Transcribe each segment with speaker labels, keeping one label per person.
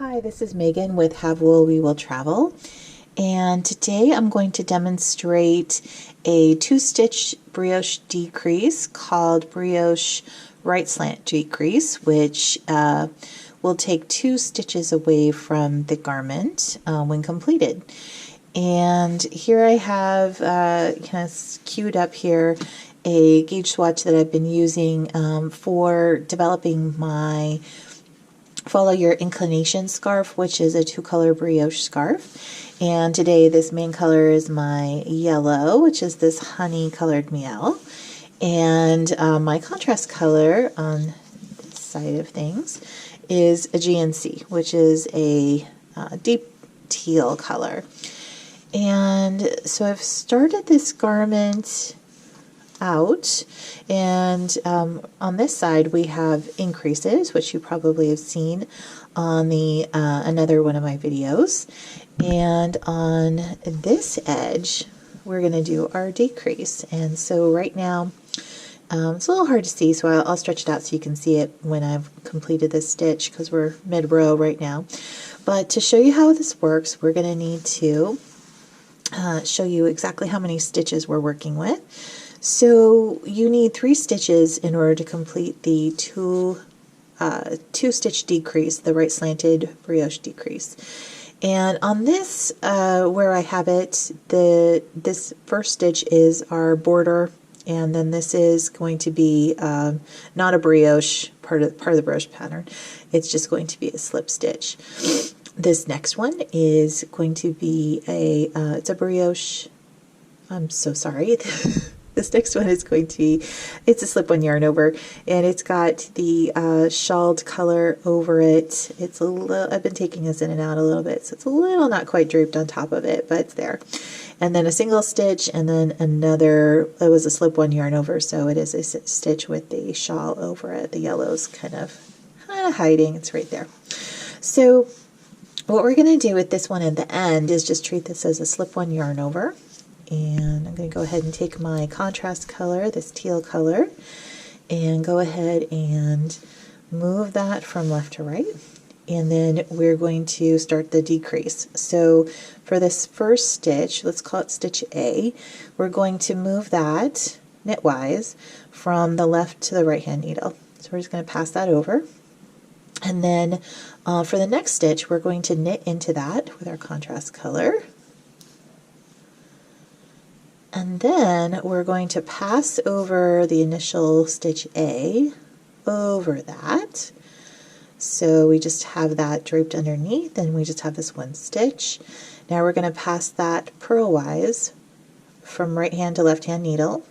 Speaker 1: Hi, this is Megan with Have Wool, We Will Travel, and today I'm going to demonstrate a two-stitch brioche decrease called Brioche right-slant decrease, which will take 2 stitches away from the garment when completed. And here I have kind of queued up here a gauge swatch that I've been using for developing my Follow Your Inclination scarf, which is a 2-color brioche scarf. And today this main color is my yellow, which is this honey colored Miel. And my contrast color on this side of things is Aegean, which is a deep teal color. And so I've started this garment out, and on this side we have increases, which you probably have seen on the another one of my videos, and on this edge we're going to do our decrease. And so right now it's a little hard to see, so I'll stretch it out so you can see it when I've completed this stitch, because we're mid-row right now. But to show you how this works, we're going to need to show you exactly how many stitches we're working with. So you need 3 stitches in order to complete the two-stitch decrease, the right slanted brioche decrease. And on this, where I have it, this first stitch is our border, and then this is going to be not a brioche part of the brioche pattern. It's just going to be a slip stitch. This next one is going to be it's a brioche. I'm so sorry. This next one is going to be, it's a slip-on yarn over, and it's got the shawled color over it. It's a little, I've been taking this in and out a little bit, so it's a little not quite draped on top of it, but it's there. And then a single stitch, and then another, it was a slip-on yarn over, so it is a stitch with the shawl over it. The yellow's kind of hiding, it's right there. So what we're going to do with this one at the end is just treat this as a slip-on yarn over. And I'm going to go ahead and take my contrast color, this teal color, and go ahead and move that from left to right. And then we're going to start the decrease. So for this first stitch, let's call it stitch A, we're going to move that knitwise from the left to the right hand needle. So we're just going to pass that over. And then for the next stitch, we're going to knit into that with our contrast color. And then we're going to pass over the initial stitch A over that. So we just have that draped underneath, and we just have this one stitch. Now we're going to pass that purlwise from right hand to left hand needle.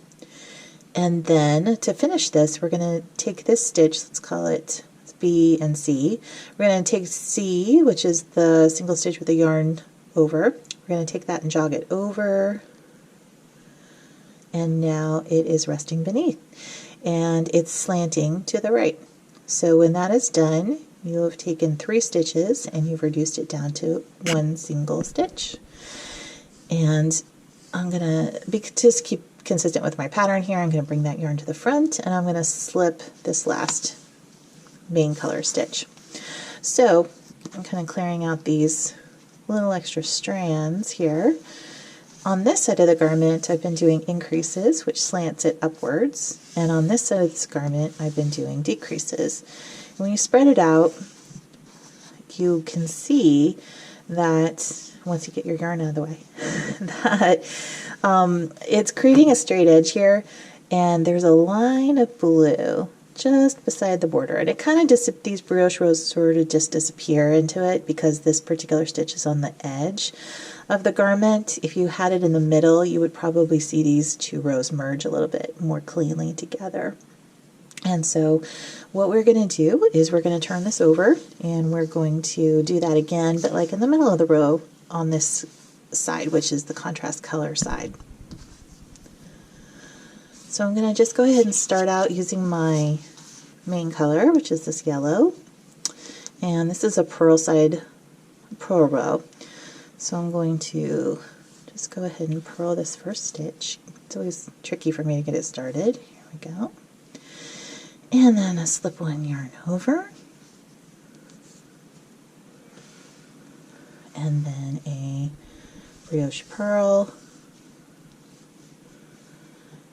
Speaker 1: And then to finish this, we're going to take this stitch, let's call it B and C. We're going to take C, which is the single stitch with the yarn over. We're going to take that and jog it over. And now it is resting beneath, and it's slanting to the right. So when that is done, you'll have taken 3 stitches and you've reduced it down to 1 single stitch. And I'm going to, just keep consistent with my pattern here, I'm going to bring that yarn to the front, and I'm going to slip this last main color stitch. So I'm kind of clearing out these little extra strands here. On this side of the garment, I've been doing increases, which slants it upwards, and on this side of this garment, I've been doing decreases. And when you spread it out, you can see that, once you get your yarn out of the way, that it's creating a straight edge here, and there's a line of blue just beside the border, and it kind of these brioche rows sort of just disappear into it because this particular stitch is on the edge of the garment. If you had it in the middle, you would probably see these 2 rows merge a little bit more cleanly together. And so what we're going to do is we're going to turn this over, and we're going to do that again, but like in the middle of the row on this side, which is the contrast color side. So I'm going to just go ahead and start out using my main color, which is this yellow, and this is a purl row. So I'm going to just go ahead and purl this first stitch. It's always tricky for me to get it started. Here we go. And then a slip-on yarn over. and then a brioche purl,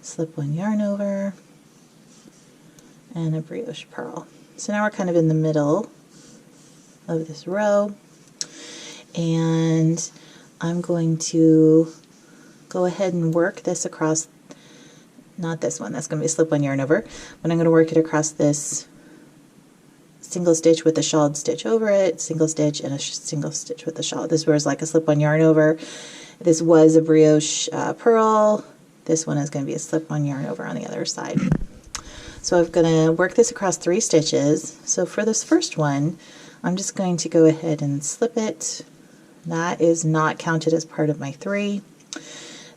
Speaker 1: slip one yarn over, and a brioche purl. So now we're kind of in the middle of this row, and I'm going to go ahead and work this across, not this one, that's going to be slip one yarn over, but I'm going to work it across this single stitch with a shawled stitch over it, single stitch, and a single stitch with a shawl. This was like a slip one yarn over. This was a brioche purl. This one is going to be a slip one yarn over on the other side. So I'm going to work this across 3 stitches. So for this first one, I'm just going to go ahead and slip it. That is not counted as part of my 3.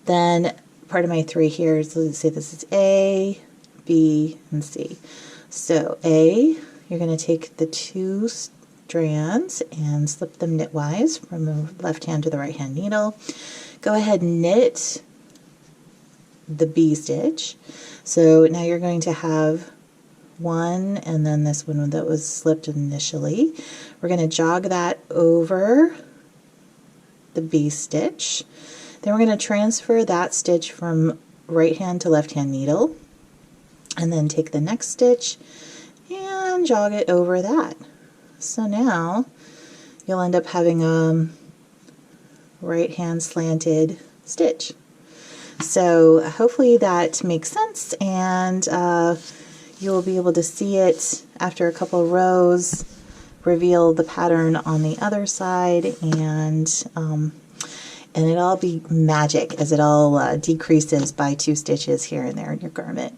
Speaker 1: Then part of my 3 here is, let's say this is A, B, and C. So A, you're going to take the 2 strands and slip them knitwise from the left hand to the right hand needle. Go ahead and knit the B stitch. So now you're going to have one, and then this one that was slipped initially. We're going to jog that over the B stitch. Then we're going to transfer that stitch from right hand to left hand needle, and then take the next stitch and jog it over that. So now you'll end up having a right hand slanted stitch. So hopefully that makes sense, and you'll be able to see it after a couple of rows, reveal the pattern on the other side, and it'll all be magic as it all decreases by 2 stitches here and there in your garment.